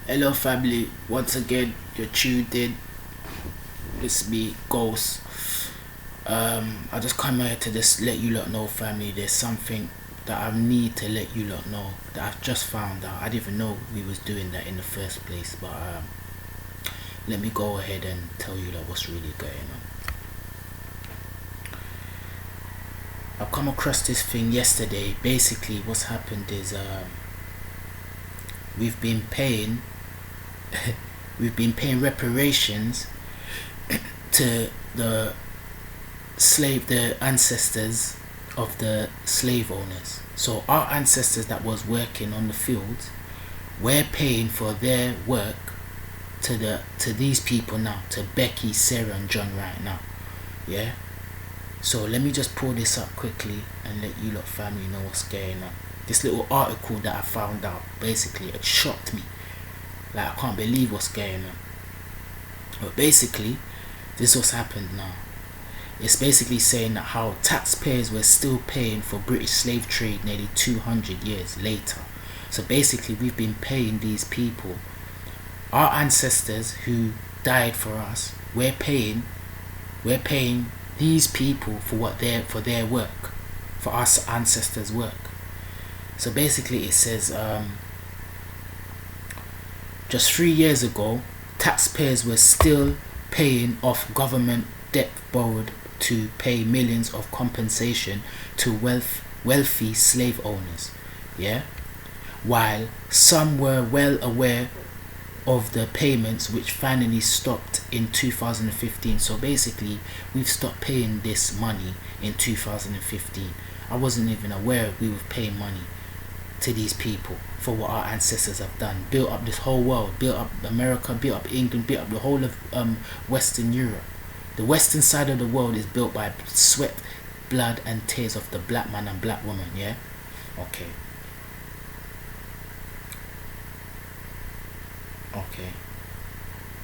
Hello family, once again you're tuned in. It's me, Ghost. I just come here to just let you lot know, family, there's something that I need to let you lot know that I've just found out. I didn't even know we was doing that in the first place, but let me go ahead and tell you lot what's really going on. I've come across this thing yesterday. Basically what's happened is we've been paying reparations to the ancestors of the slave owners. So our ancestors that was working on the fields, we're paying for their work to these people now, to Becky, Sarah and John right now. Yeah. So let me just pull this up quickly and let you lot family know what's going on. This little article that I found out, basically it shocked me. Like, I can't believe what's going on. But basically, this what's happened now. It's basically saying that how taxpayers were still paying for British slave trade nearly 200 years later. So basically, we've been paying these people, our ancestors who died for us. We're paying these people for their work, for our ancestors' work. So basically, it says just 3 years ago, taxpayers were still paying off government debt borrowed to pay millions of compensation to wealthy slave owners. Yeah, while some were well aware of the payments which finally stopped in 2015. So basically, we've stopped paying this money in 2015. I wasn't even aware we were paying money to these people for what our ancestors have done. Built up this whole world, built up America, built up England, built up the whole of Western Europe. The western side of the world is built by sweat, blood and tears of the black man and black woman. Yeah. Okay.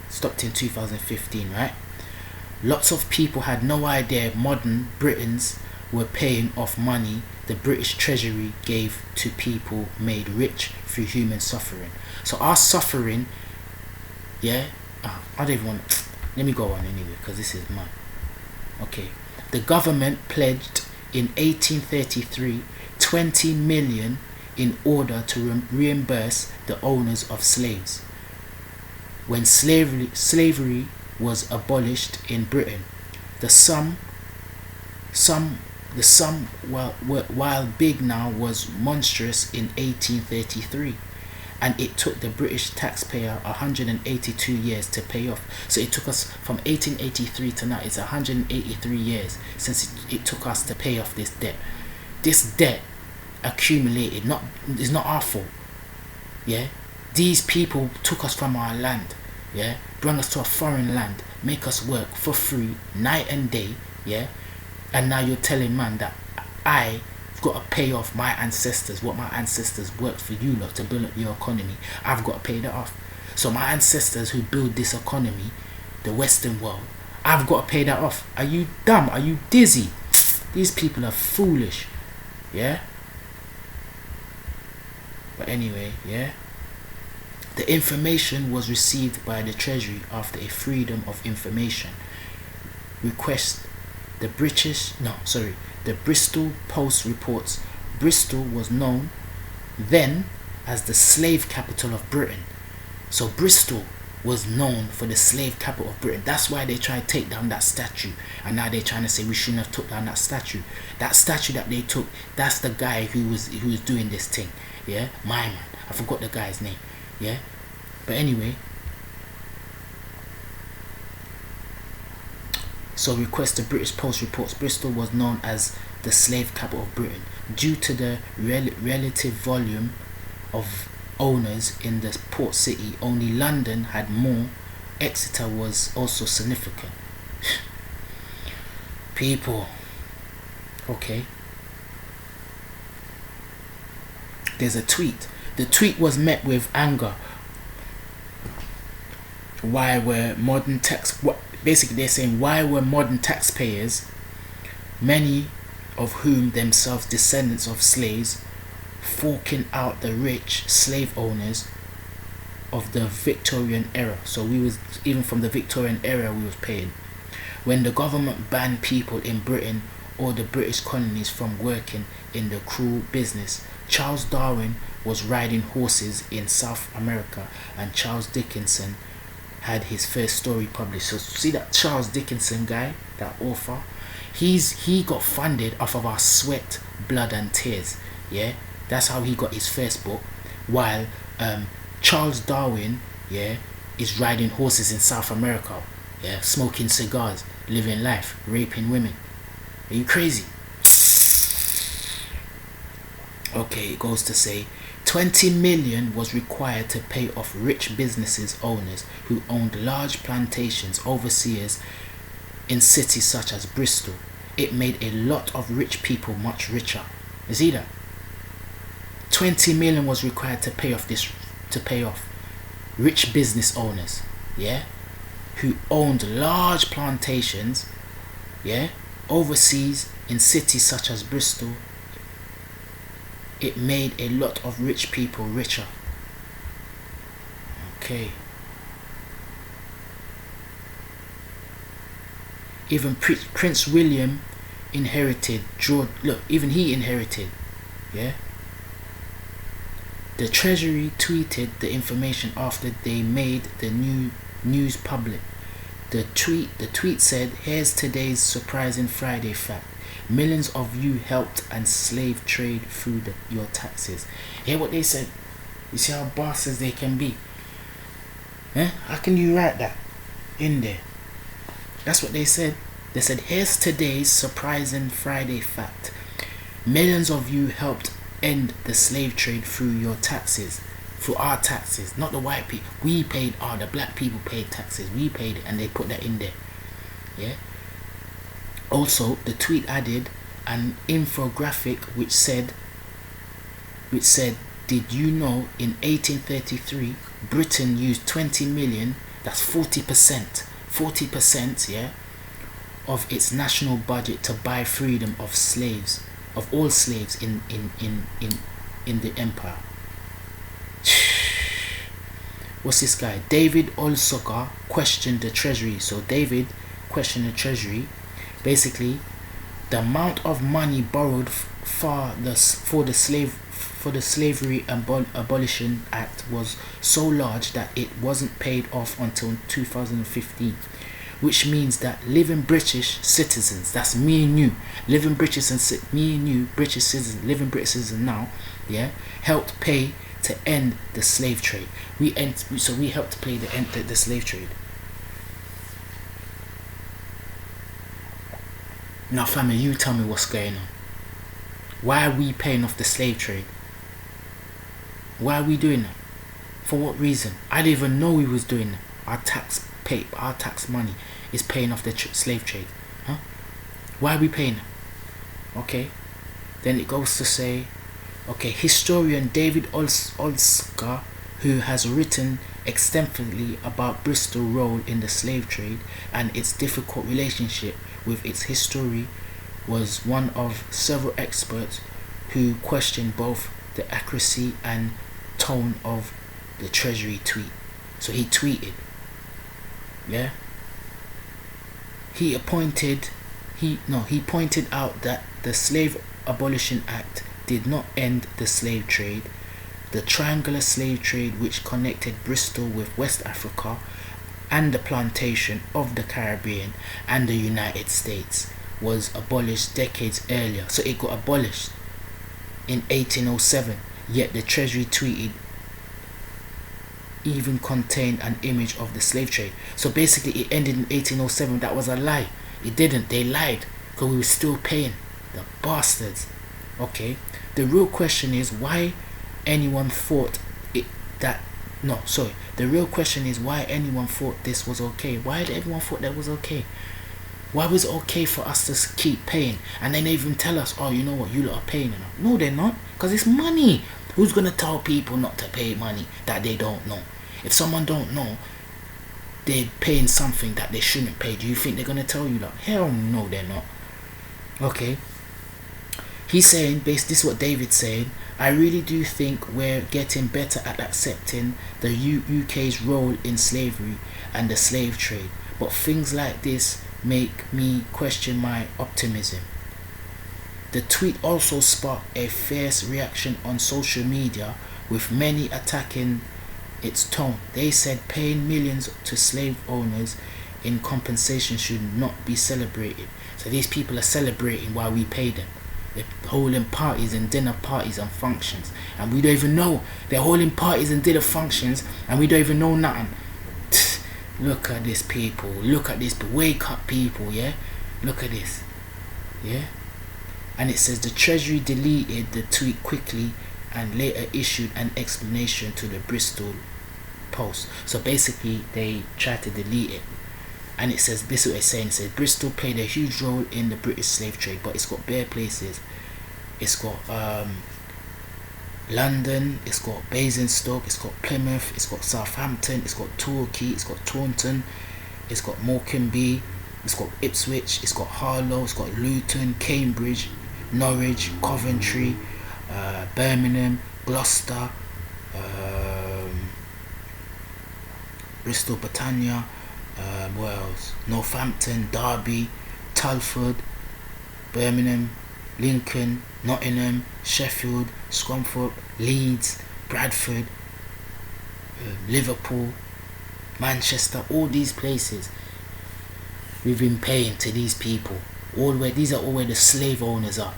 Stopped in 2015, right? Lots of people had no idea modern Britons were paying off money the British Treasury gave to people made rich through human suffering. So our suffering, yeah, I don't even want. Let me go on anyway, because this is mine. Okay, the government pledged in 1833 20 million in order to reimburse the owners of slaves when slavery was abolished in Britain. The sum, while big now, was monstrous in 1833, and it took the British taxpayer 182 years to pay off. So it took us from 1883 to now, it's 183 years since it took us to pay off this debt. This debt accumulated, it's not our fault. Yeah, these people took us from our land, yeah, bring us to a foreign land, make us work for free night and day, yeah, and now you're telling man that I've got to pay off my ancestors, what my ancestors worked for you lot to build up your economy. I've got to pay that off. So my ancestors who build this economy, the Western world, I've got to pay that off. Are you dumb? Are you dizzy? These people are foolish. Yeah. But anyway, yeah. The information was received by the Treasury after a Freedom of Information request. The Bristol Post reports Bristol was known then as the slave capital of Britain. So Bristol was known for the slave capital of Britain. That's why they tried to take down that statue, and now they're trying to say we shouldn't have took down that statue. That statue that they took, that's the guy who was doing this thing. Yeah, my man. I forgot the guy's name. Yeah, but anyway. So request the British Post reports Bristol was known as the slave capital of Britain due to the relative volume of owners in the port city. Only London had more. Exeter was also significant. People. Okay. There's a tweet. The tweet was met with anger. Basically they're saying, why were modern taxpayers, many of whom themselves descendants of slaves, forking out the rich slave owners of the Victorian era. So we was, even from the Victorian era, we was paying. When the government banned people in Britain or the British colonies from working in the cruel business, Charles Darwin was riding horses in South America, and Charles Dickinson had his first story published. So see that Charles Dickinson guy, that author, he got funded off of our sweat, blood and tears. Yeah, that's how he got his first book. While Charles Darwin, yeah, is riding horses in South America, yeah, smoking cigars, living life, raping women. Are you crazy? Okay, it goes to say 20 million was required to pay off rich businesses owners who owned large plantations overseas in cities such as Bristol. It made a lot of rich people much richer. You see that? 20 million was required to pay off rich business owners, yeah, who owned large plantations, yeah, overseas in cities such as Bristol. It made a lot of rich people richer. Okay. Even Prince William inherited George. Look, even he inherited. Yeah. The Treasury tweeted the information after they made the new news public. The tweet said, "Here's today's surprising Friday fact. Millions of you helped and slave trade through your taxes." Hear what they said? You see how bastards they can be? Eh? How can you write that in there? That's what they said. They said, "Here's today's surprising Friday fact. Millions of you helped end the slave trade through your taxes." Through our taxes, not the white people. We paid, the black people paid taxes. We paid it, and they put that in there. Yeah. Also, the tweet added an infographic which said, "Did you know in 1833 Britain used 20 million, that's 40%, yeah, of its national budget to buy freedom of slaves, of all slaves in the empire." What's this guy? David Olsoga questioned the Treasury. So David questioned the Treasury. Basically, the amount of money borrowed for the Slavery Abolition Act was so large that it wasn't paid off until 2015, which means that living British citizens, that's me and you, British citizens, living British citizens now, yeah, helped pay to end the slave trade. We helped to pay to end the slave trade. Now, family, you tell me what's going on. Why are we paying off the slave trade? Why are we doing that? For what reason? I didn't even know we was doing that. Our tax money is paying off the slave trade. Huh? Why are we paying that? Okay. Then it goes to say, okay, historian David Olska, who has written extensively about Bristol's role in the slave trade and its difficult relationship with its history, was one of several experts who questioned both the accuracy and tone of the Treasury tweet. So he tweeted, yeah. He pointed out that the Slave Abolition Act did not end the slave trade. The triangular slave trade, which connected Bristol with West Africa and the plantation of the Caribbean and the United States, was abolished decades earlier. So it got abolished in 1807, yet the Treasury tweeted even contained an image of the slave trade. So basically it ended in 1807. That was a lie. It didn't. They lied, because we were still paying. The bastards. Okay. The real question is why anyone thought the real question is why anyone thought this was okay. Why did everyone thought that was okay? Why was it okay for us to keep paying? And then they even tell us, "Oh, you know what, you lot are paying enough." No, they're not, because it's money. Who's going to tell people not to pay money that they don't know? If someone don't know they're paying something that they shouldn't pay, do you think they're going to tell you that? Hell no, they're not. Okay. He's saying, this is what David's saying, I really do think we're getting better at accepting the UK's role in slavery and the slave trade, but things like this make me question my optimism. The tweet also sparked a fierce reaction on social media, with many attacking its tone. They said paying millions to slave owners in compensation should not be celebrated. So these people are celebrating while we pay them. They're holding parties and dinner parties and functions, and we don't even know. They're holding parties and dinner functions and we don't even know nothing. Look at this, people. Look at this. Wake up, people. Yeah, look at this. Yeah. And it says the Treasury deleted the tweet quickly and later issued an explanation to the Bristol Post. So basically they tried to delete it. And it says, this is what it's saying. It says Bristol played a huge role in the British slave trade, but it's got bare places. It's got London, it's got Basingstoke, it's got Plymouth, it's got Southampton, it's got Torquay, it's got Taunton, it's got Morecambe, it's got Ipswich, it's got Harlow, it's got Luton, Cambridge, Norwich, Coventry, Birmingham, Gloucester, Bristol, Britannia, Wales, Northampton, Derby, Telford, Birmingham, Lincoln, Nottingham, Sheffield, Scunthorpe, Leeds, Bradford, Liverpool, Manchester. All these places we've been paying to these people. These are all where the slave owners are,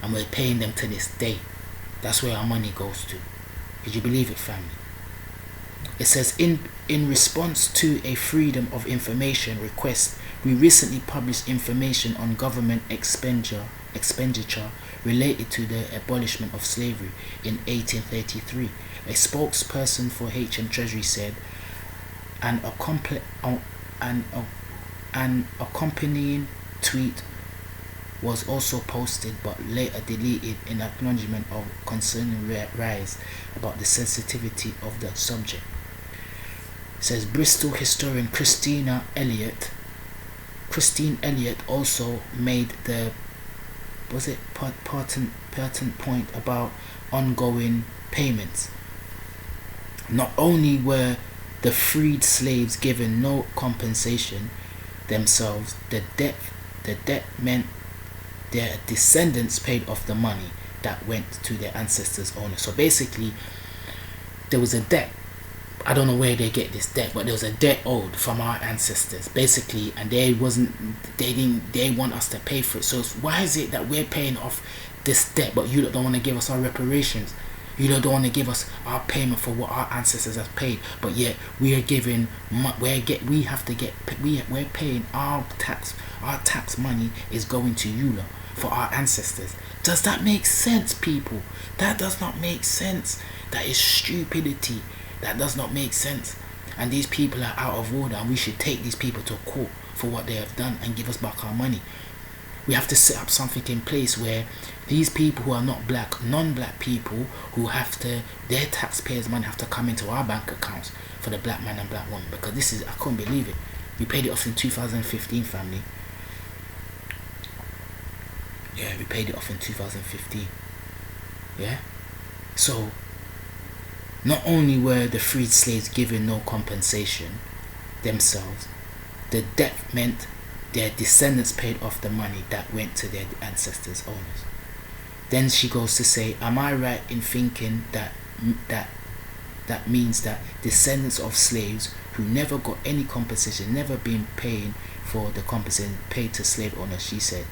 and we're paying them to this day. That's where our money goes to. Could you believe it, family? It says, in response to a Freedom of Information request, we recently published information on government expenditure related to the abolishment of slavery in 1833. A spokesperson for HM Treasury said an accompanying tweet was also posted but later deleted in acknowledgement of concerning rise about the sensitivity of the subject. It says Bristol historian Christine Elliott also made the pertinent point about ongoing payments. Not only were the freed slaves given no compensation themselves, the debt meant their descendants paid off the money that went to their ancestors' owners. So basically, there was a debt. I don't know where they get this debt, but there was a debt owed from our ancestors, basically, and they want us to pay for it. So why is it that we're paying off this debt, but you don't want to give us our reparations? You don't want to give us our payment for what our ancestors have paid, but yet we're paying our tax. Our tax money is going to you for our ancestors. Does that make sense, people? That does not make sense. That is stupidity. That does not make sense. And these people are out of order, and we should take these people to court for what they have done and give us back our money. We have to set up something in place where these people who are not black, non-black people who their taxpayers' money have to come into our bank accounts for the black man and black woman. Because I couldn't believe it. We paid it off in 2015, family. Yeah, we paid it off in 2015. Yeah? So, not only were the freed slaves given no compensation themselves, the debt meant their descendants paid off the money that went to their ancestors' owners. Then she goes to say, am I right in thinking that means that descendants of slaves who never got any compensation, never been paying for the compensation paid to slave owners, she said.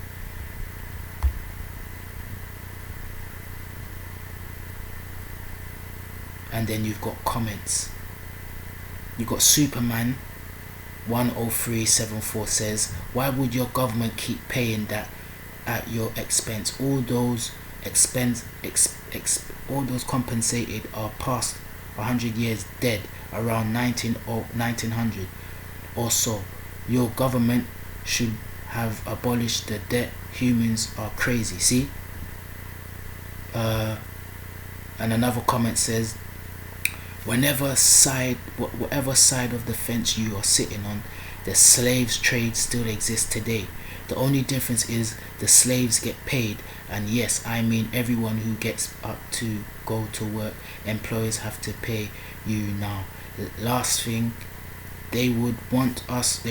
And then you've got comments. You've got Superman 10374 says, why would your government keep paying that at your expense? All those compensated are past 100 years dead, around 1900 or so. Your government should have abolished the debt. Humans are crazy. See? And another comment says, whatever side of the fence you are sitting on, the slaves trade still exists today. The only difference is the slaves get paid, and yes, I mean everyone who gets up to go to work, employers have to pay you now. Last thing they would want us,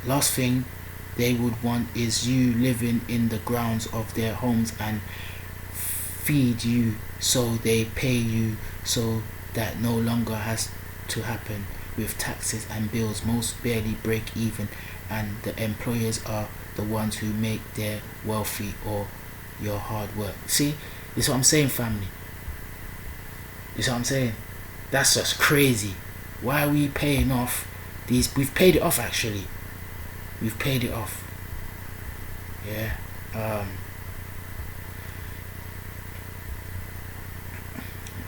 last thing they would want is you living in the grounds of their homes and feed you, so they pay you, so that no longer has to happen. With taxes and bills, most barely break even, and the employers are the ones who make their wealthy or your hard work. See, this is what I'm saying, family. This is what I'm saying. That's just crazy. Why are we paying off these? We've paid it off, actually. We've paid it off. Yeah.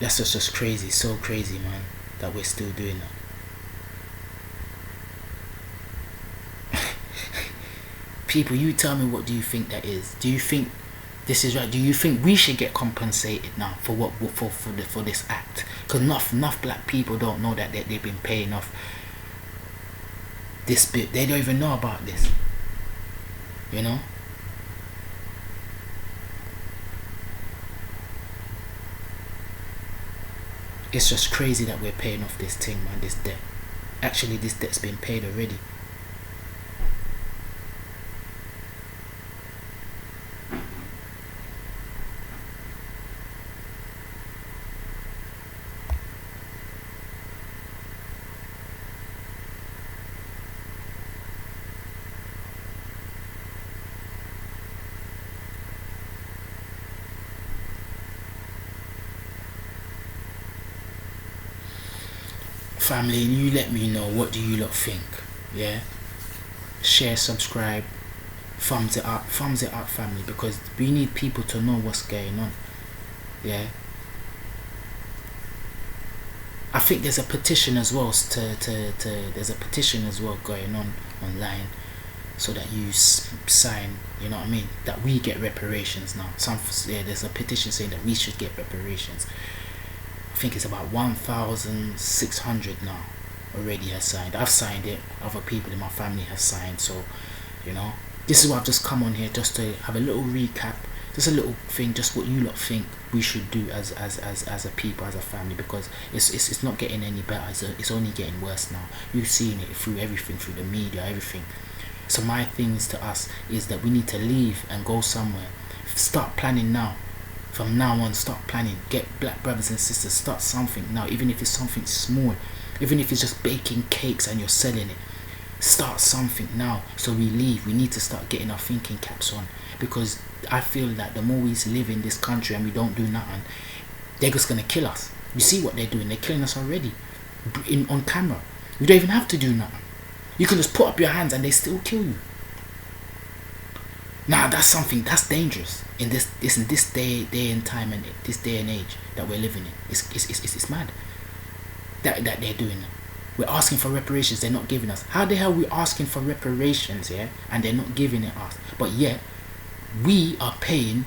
That's just crazy. So crazy, man, that we're still doing that. People, you tell me, what do you think that is? Do you think this is right? Do you think we should get compensated now for what for this act? Because enough black people don't know that they've been paying off this bit. They don't even know about this. You know? It's just crazy that we're paying off this thing, man, this debt. Actually, this debt's been paid already. Family, you let me know, what do you lot think? Yeah, share, subscribe, thumbs it up, family, because we need people to know what's going on. Yeah, I think there's a petition as well there's a petition as well going on online, so that you sign, you know what I mean, that we get reparations now. There's a petition saying that we should get reparations. I think it's about 1,600 now already has signed. I've signed it, other people in my family have signed. So, you know, this is why I've just come on here, just to have a little recap, just a little thing, just what you lot think we should do as a people, as a family, because it's not getting any better. It's only getting worse now. You've seen it through everything, through the media, everything. So my things to us is that we need to leave and go somewhere. Start planning now. From now on, start planning. Get black brothers and sisters, start something now, even if it's something small, even if it's just baking cakes and you're selling it. Start something now, so we leave. We need to start getting our thinking caps on, because I feel that the more we live in this country and we don't do nothing, they're just gonna kill us. You see what they're doing? They're killing us already, on camera. You don't even have to do nothing. You can just put up your hands and they still kill you. Now that's something that's dangerous in this day and time, and this day and age that we're living in. It's mad that they're doing that. We're asking for reparations, they're not giving us. How the hell are we asking for reparations, yeah, and they're not giving it us? But yet we are paying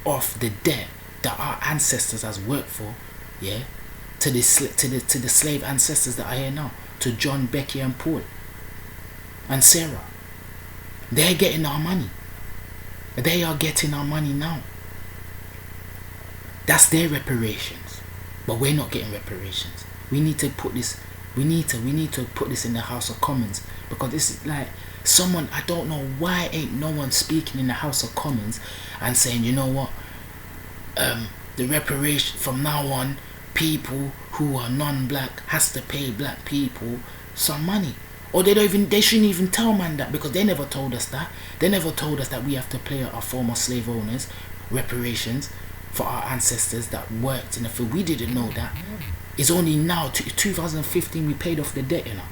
off the debt that our ancestors has worked for, yeah, to the slave ancestors that are here now, to John, Becky, and Paul, and Sarah. They're getting our money. They are getting our money now. That's their reparations, but we're not getting reparations. We need to put this. We need to put this in the House of Commons, because this is like someone. I don't know why ain't no one speaking in the House of Commons and saying, you know what, the reparation from now on, people who are non-black has to pay black people some money. Or they shouldn't even tell man that, because they never told us that. They never told us that we have to pay our former slave owners reparations for our ancestors that worked in the field. We didn't know that. It's only now, 2015, we paid off the debt, you know.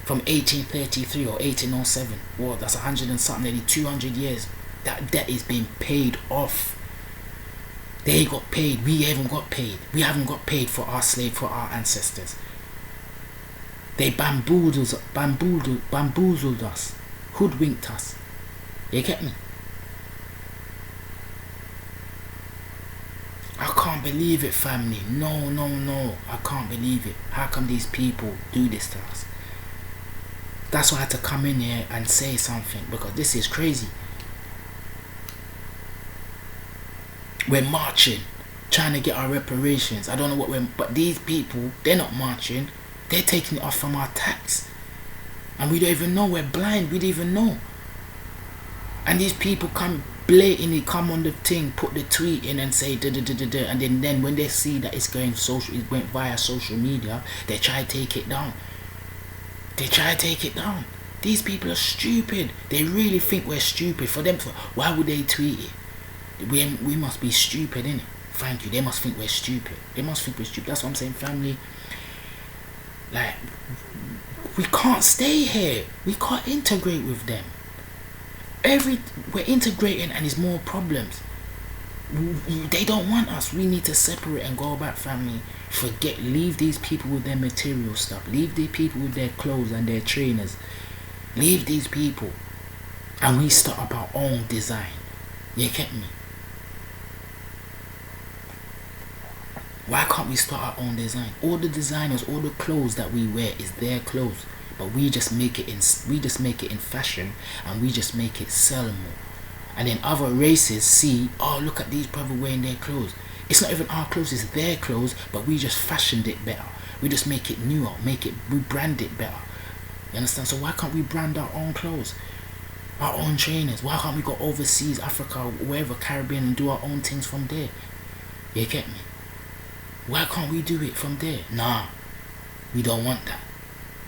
From 1833 or 1807. Well, that's 100 and something, nearly 200 years. That debt is being paid off. They got paid. We haven't got paid. We haven't got paid for our our ancestors. They bamboozled us, hoodwinked us. You get me? I can't believe it, family. No. I can't believe it. How come these people do this to us? That's why I had to come in here and say something, because this is crazy. We're marching, trying to get our reparations. I don't know what but these people, they're not marching. They're taking it off from our tax. And we don't even know. We're blind. We don't even know. And these people come blatantly come on the thing, put the tweet in and say da da da da da, and then when they see that it went via social media, they try to take it down. They try to take it down. These people are stupid. They really think we're stupid. For them, why would they tweet it? We must be stupid, innit? Thank you. They must think we're stupid. They must think we're stupid. That's what I'm saying, family. Like, we can't stay here. We can't integrate with them. We're integrating and it's more problems. They don't want us. We need to separate and go back, family. Leave these people with their material stuff. Leave the people with their clothes and their trainers. Leave these people. And we start up our own design. You get me? Why can't we start our own design? All the designers, all the clothes that we wear is their clothes. But we just make it in fashion, and we just make it sell more. And then other races see, oh, look at these people wearing their clothes. It's not even our clothes, it's their clothes, but we just fashioned it better. We just make it newer, we brand it better. You understand? So why can't we brand our own clothes? Our own trainers? Why can't we go overseas, Africa, wherever, Caribbean, and do our own things from there? You get me? Why can't we do it from there? Nah, we don't want that.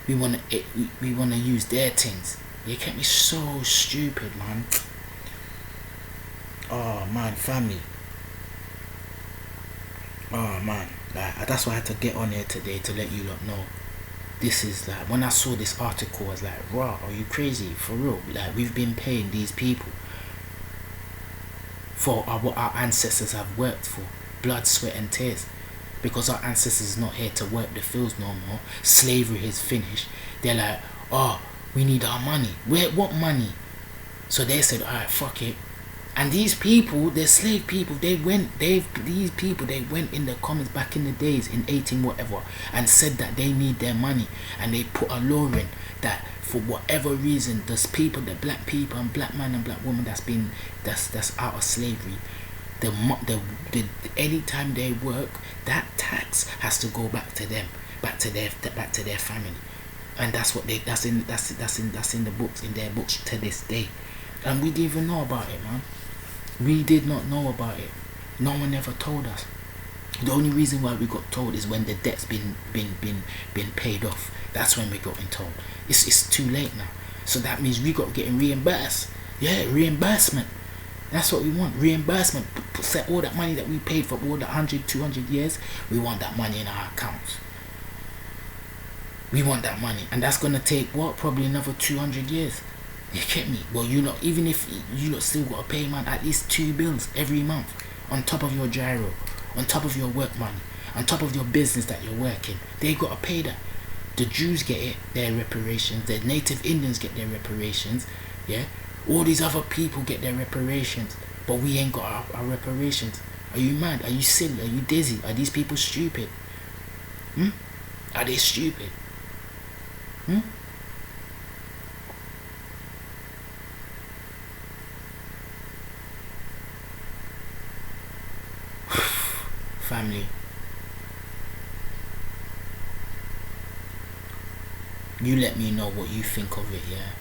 We wanna use their things. You get me? So stupid, man. Oh man, family. Oh man, like that's why I had to get on here today to let you lot know. This is like, when I saw this article, I was like, wow, are you crazy? For real? Like, we've been paying these people for what our ancestors have worked for, blood, sweat and tears. Because our ancestors not here to work the fields no more. Slavery is finished. They're like, oh, we need our money. What money? So they said, alright, fuck it. And these people, they're slave people. They went in the comments back in the days in 18 whatever and said that they need their money, and they put a law in that for whatever reason, those people, the black people and black man and black woman that's out of slavery, anytime they work, that tax has to go back to them, back to their family. And that's in the books, in their books to this day. And we didn't even know about it, man. We did not know about it. No one ever told us. The only reason why we got told is when the debt's been paid off. That's when we got told. It's too late now. So that means we got getting reimbursed. Yeah, reimbursement. That's what we want. Reimbursement. Set all that money that we paid for all the 100, 200 years. We want that money in our accounts. We want that money. And that's going to take, what? Probably another 200 years. You get me? Well, even if you lot still got to pay, man, at least 2 bills every month. On top of your gyro. On top of your work money. On top of your business that you're working. They got to pay that. The Jews get it, their reparations. The native Indians get their reparations. Yeah? All these other people get their reparations, but we ain't got our reparations. Are you mad? Are you silly? Are you dizzy? Are these people stupid? Are they stupid? Family, you let me know what you think of it, yeah?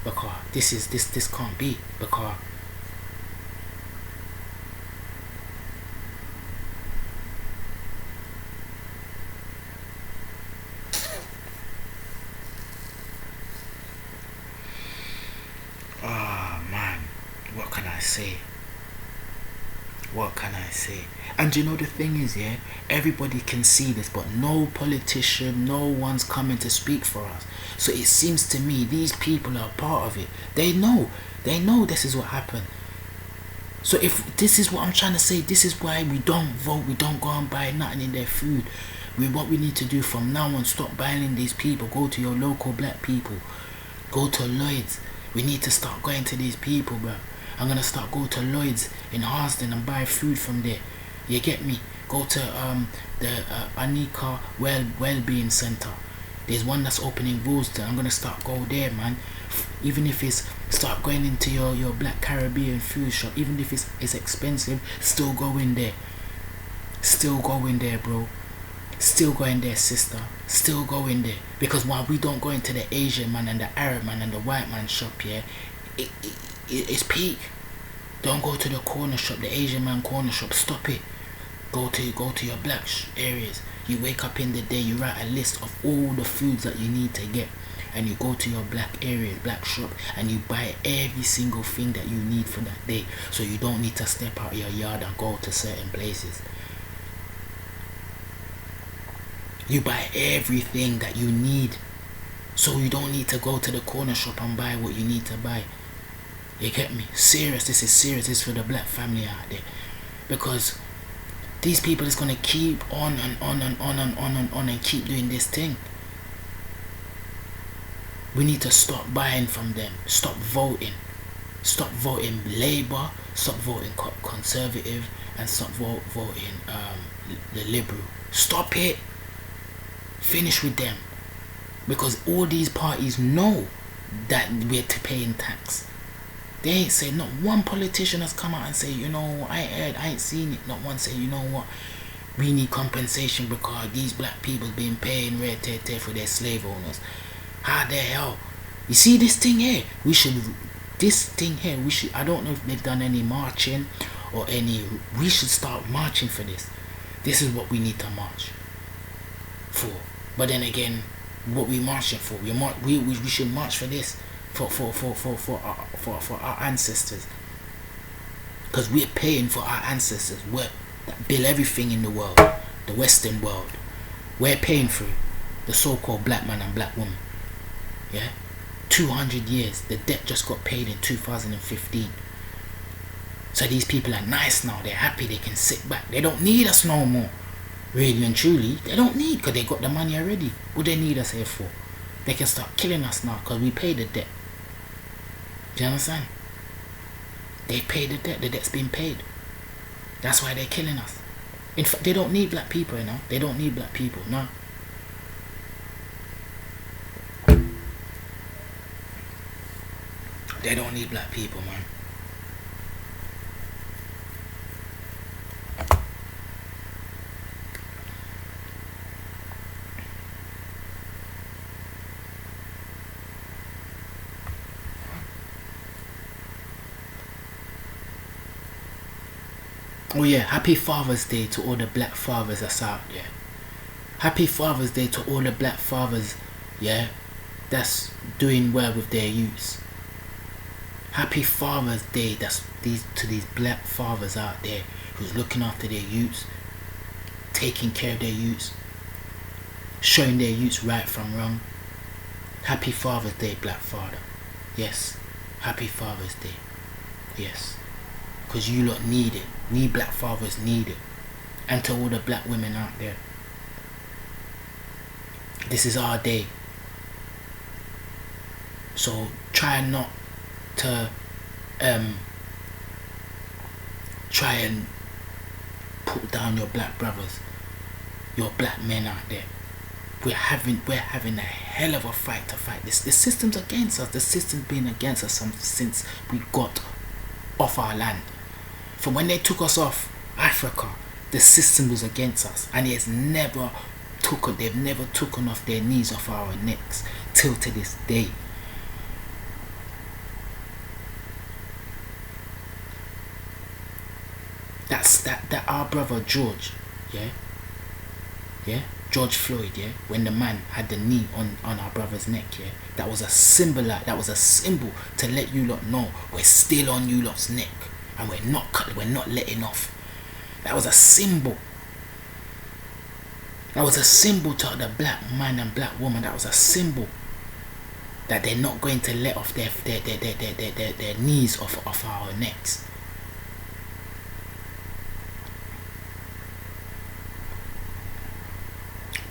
Because this can't be. Because man, what can I say? What can I say? And you know the thing is, yeah, everybody can see this, but no politician, no one's coming to speak for us. So it seems to me these people are part of it. They know this is what happened. So if this is what I'm trying to say, this is why we don't vote, we don't go and buy nothing in their food. What we need to do from now on, stop buying these people. Go to your local black people. Go to Lloyd's. We need to start going to these people, bro. I'm gonna go to Lloyd's in Harsden and buy food from there. You get me? Go to the Anika Wellbeing Center. There's one that's opening Woolston. I'm gonna start go there, man. Even if it's start going into your Black Caribbean food shop, even if it's expensive, still go in there. Still go in there, bro. Still go in there, sister. Still go in there. Because while we don't go into the Asian man and the Arab man and the white man shop, yeah, it's peak. Don't go to the corner shop, the Asian man corner shop. Stop it. Go to your black areas. You wake up in the day, you write a list of all the foods that you need to get, and you go to your black area, black shop, and you buy every single thing that you need for that day, so you don't need to step out of your yard and go to certain places. You buy everything that you need, so you don't need to go to the corner shop and buy what you need to buy. You get me? Serious, this is serious. This is for the black family out there, because these people is gonna keep on and on and on and on and on and keep doing this thing. We need to stop buying from them. Stop voting. Stop voting Labour. Stop voting Conservative, and stop voting the Liberal. Stop it. Finish with them, because all these parties know that we're paying tax. They ain't say, not one politician has come out and say, you know, I ain't seen it. Not one say, you know what, we need compensation because these black people been paying red tape for their slave owners. How the hell? You see this thing here? We should, I don't know if they've done any marching or we should start marching for this. This is what we need to march for. But then again, what we marching for? We should march for this. For our ancestors, because we're paying for our ancestors' work that build everything in the world, the Western world. We're paying for it. The so-called black man and black woman. Yeah, 200 years. The debt just got paid in 2015. So these people are nice now. They're happy. They can sit back. They don't need us no more. Really and truly, they don't need, because they got the money already. What they need us here for? They can start killing us now because we pay the debt. Do you understand? They pay the debt. The debt's been paid. That's why they're killing us. In fact, they don't need black people, you know. They don't need black people, no. They don't need black people, man. Oh yeah, happy Father's Day to all the black fathers that's out there. Happy Father's Day to all the black fathers, yeah, that's doing well with their youths. Happy Father's Day to these black fathers out there who's looking after their youths, taking care of their youths, showing their youths right from wrong. Happy Father's Day, black father. Yes, happy Father's Day. Yes, because you lot need it. We black fathers need it. And to all the black women out there, this is our day. So try not to try and put down your black brothers, your black men out there. We're having a hell of a fight to fight this. The system's against us. The system's been against us since we got off our land. From when they took us off Africa, the system was against us, and they've never taken off their knees off our necks till to this day. That our brother George, George Floyd, when the man had the knee on our brother's neck, that was a symbol to let you lot know we're still on you lot's neck. And we're not letting off. That was a symbol. That was a symbol to the black man and black woman. That was a symbol that they're not going to let off their knees off our necks.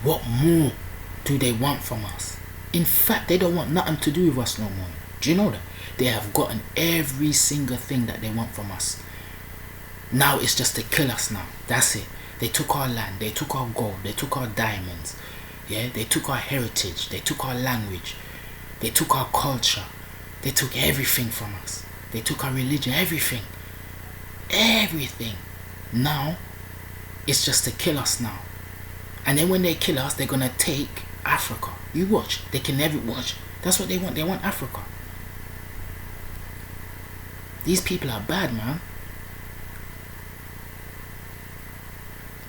What more do they want from us? In fact, they don't want nothing to do with us no more. Do you know that? They have gotten every single thing that they want from us. Now it's just to kill us now. That's it. They took our land. They took our gold. They took our diamonds. Yeah, they took our heritage, they took our language, they took our culture, they took everything from us. They took our religion, everything. Everything. Now, it's just to kill us now. And then when they kill us, they're gonna take Africa. You watch. They can never watch. That's what they want. They want Africa. These people are bad, man.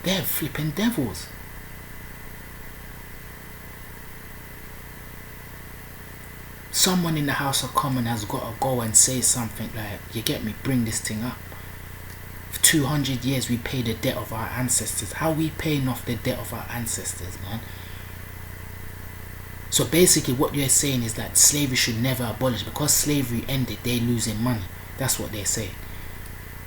They're flipping devils. Someone in the House of Commons has got to go and say something like, you get me, bring this thing up. For 200 years we pay the debt of our ancestors. How are we paying off the debt of our ancestors, man? So basically what you're saying is that slavery should never abolish. Because slavery ended, they're losing money. That's what they're saying.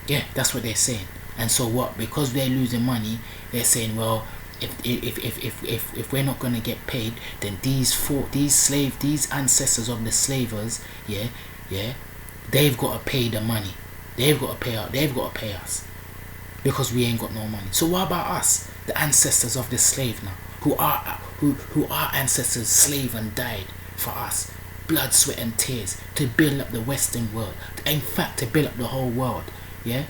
Yeah, that's what they're saying. And so what? Because they're losing money, they're saying, well, if we're not gonna get paid, then these ancestors of the slavers, they've got to pay the money. They've got to pay out. They've got to pay us because we ain't got no money. So what about us, the ancestors of the slave now, who our ancestors slave and died for us, blood, sweat and tears, to build up the Western world, in fact to build up the whole world? Yeah,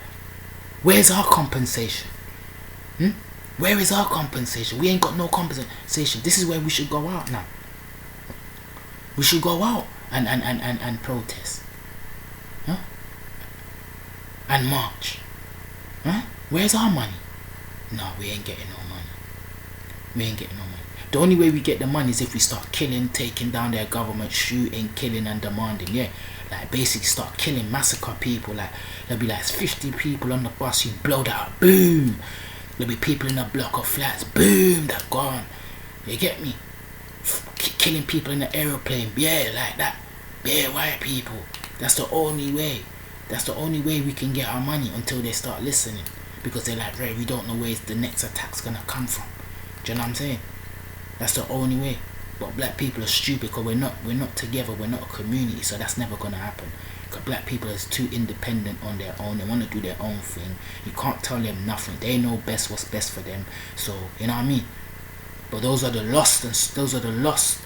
where's our compensation? Where is our compensation? We ain't got no compensation. This is where we should go out now. We should go out and protest. Huh? And march. Huh? Where's our money? No, we ain't getting no money. We ain't getting no money. The only way we get the money is if we start killing, taking down their government, shooting, killing and demanding. Yeah. Like basically start killing, massacre people. Like there'll be like 50 people on the bus, you blow that up, boom. There'll be people in a block of flats, boom, they're gone. You get me? Killing people in the aeroplane, yeah, like that. Yeah, white people. That's the only way. That's the only way we can get our money until they start listening. Because they're like, Ray, we don't know where the next attack's gonna come from. Do you know what I'm saying? That's the only way. But black people are stupid because we're not together, we're not a community, so that's never gonna happen. Because black people are too independent on their own. They want to do their own thing. You can't tell them nothing. They know best what's best for them. So you know what I mean. But those are the lost, and those are the lost.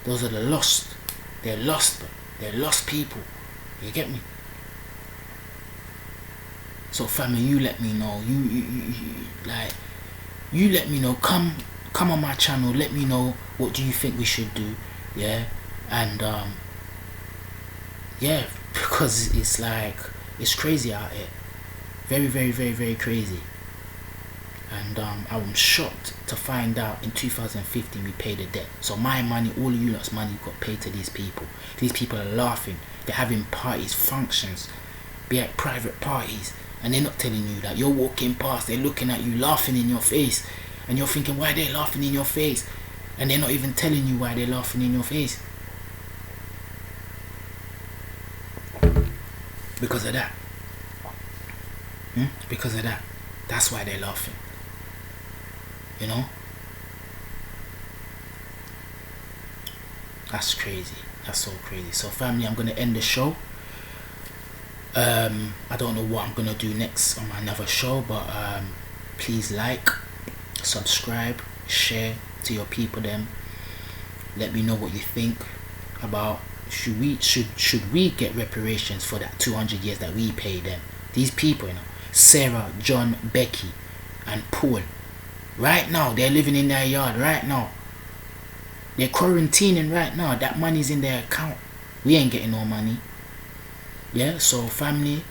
Those are the lost. They're lost. They're lost people. You get me? So family, you let me know. You let me know. Come on my channel. Let me know what do you think we should do. Yeah, and yeah. Because it's like, it's crazy out here. Very, very, very, very crazy. And I'm shocked to find out in 2015 we paid the debt. So my money, all of you lot's money got paid to these people. These people are laughing. They're having parties, functions, be at private parties. And they're not telling you that. You're walking past, they're looking at you, laughing in your face. And you're thinking, why are they laughing in your face? And they're not even telling you why they're laughing in your face. Because of that. Because of that. That's why they're laughing. You know? That's crazy. That's so crazy. So family, I'm going to end the show. I don't know what I'm going to do next on my another show. But please like, subscribe, share to your people then. Let me know what you think about should we get reparations for that 200 years that we paid them. These people, you know, Sarah, John, Becky and Paul, right now they're living in their yard right now. They're quarantining right now. That money's in their account. We ain't getting no money. Yeah, so family,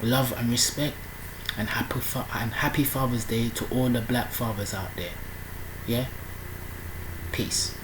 love and respect, and happy Father's Day to all the black fathers out there. Yeah, peace.